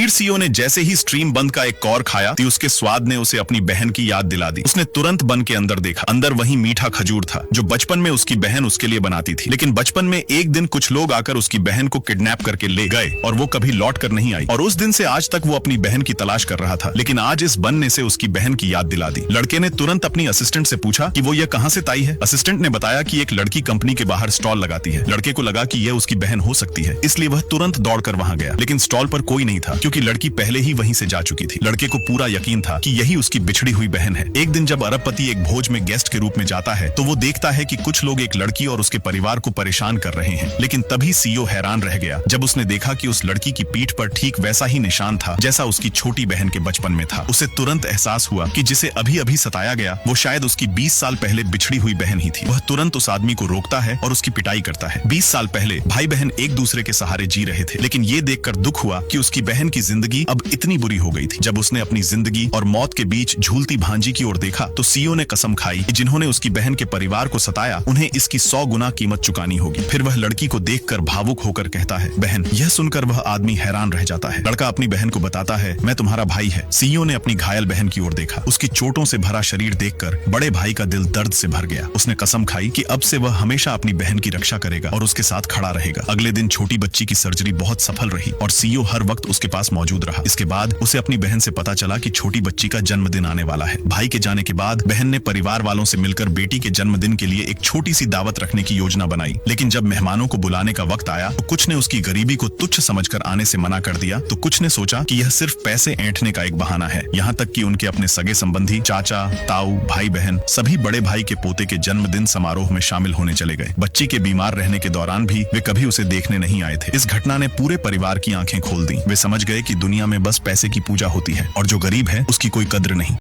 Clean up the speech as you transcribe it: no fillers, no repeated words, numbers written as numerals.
अमीर सीईओ ने जैसे ही स्ट्रीम बंद का एक कौर खाया थी, उसके स्वाद ने उसे अपनी बहन की याद दिला दी। उसने तुरंत बन के अंदर देखा। अंदर वही मीठा खजूर था जो बचपन में उसकी बहन उसके लिए बनाती थी। लेकिन बचपन में एक दिन कुछ लोग आकर उसकी बहन को किडनैप करके ले गए और वो कभी लौट कर नहीं आई। और उस दिन से आज तक वो अपनी बहन की तलाश कर रहा था। लेकिन आज इस बन ने से उसकी बहन की याद दिला दी। लड़के ने तुरंत अपनी असिस्टेंट से पूछा कि वो ये कहाँ से ताई है। असिस्टेंट ने बताया कि एक लड़की कंपनी के बाहर स्टॉल लगाती है। लड़के को लगा कि यह उसकी बहन हो सकती है, इसलिए वह तुरंत दौड़कर वहां गया। लेकिन स्टॉल पर कोई नहीं था क्योंकि लड़की पहले ही वहीं से जा चुकी थी। लड़के को पूरा यकीन था कि यही उसकी बिछड़ी हुई बहन है। एक दिन जब अरबपति एक भोज में गेस्ट के रूप में जाता है तो वो देखता है कि कुछ लोग एक लड़की और उसके परिवार को परेशान कर रहे हैं। लेकिन तभी सीईओ हैरान रह गया जब उसने देखा कि उस लड़की की पीठ पर ठीक वैसा ही निशान था जैसा उसकी छोटी बहन के बचपन में था। उसे तुरंत एहसास हुआ कि जिसे अभी अभी सताया गया वो शायद उसकी 20 साल पहले बिछड़ी हुई बहन ही थी। वह तुरंत उस आदमी को रोकता है और उसकी पिटाई करता है। 20 साल पहले भाई बहन एक दूसरे के सहारे जी रहे थे, लेकिन ये देखकर दुख हुआ कि उसकी बहन की जिंदगी अब इतनी बुरी हो गई थी। जब उसने अपनी जिंदगी और मौत के बीच झूलती भांजी की ओर देखा तो सीईओ ने कसम खाई कि जिन्होंने उसकी बहन के परिवार को सताया उन्हें इसकी 100 गुना कीमत चुकानी होगी। फिर वह लड़की को देखकर भावुक होकर कहता है, बहन। यह सुनकर वह आदमी हैरान रह जाता है। लड़का अपनी बहन को बताता है, मैं तुम्हारा भाई है। सीईओ ने अपनी घायल बहन की ओर देखा। उसकी चोटों से भरा शरीर देखकर बड़े भाई का दिल दर्द से भर गया। उसने कसम खाई कि अब से वह हमेशा अपनी बहन की रक्षा करेगा और उसके साथ खड़ा रहेगा। अगले दिन छोटी बच्ची की सर्जरी बहुत सफल रही और सीईओ हर वक्त उसके पास मौजूद रहा। इसके बाद उसे अपनी बहन से पता चला कि छोटी बच्ची का जन्मदिन आने वाला है। भाई के जाने के बाद बहन ने परिवार वालों से मिलकर बेटी के जन्मदिन के लिए एक छोटी सी दावत रखने की योजना बनाई। लेकिन जब मेहमानों को बुलाने का वक्त आया तो कुछ ने उसकी गरीबी को तुच्छ समझकर आने से मना कर दिया, तो कुछ ने सोचा कि यह सिर्फ पैसे ऐंठने का एक बहाना है। यहाँ तक कि उनके अपने सगे संबंधी, चाचा, ताऊ, भाई बहन सभी बड़े भाई के पोते के जन्मदिन समारोह में शामिल होने चले गए। बच्ची के बीमार रहने के दौरान भी वे कभी उसे देखने नहीं आए थे। इस घटना ने पूरे परिवार की आंखें खोल दी। वे समझ गए कि दुनिया में बस पैसे की पूजा होती है और जो गरीब है उसकी कोई कद्र नहीं।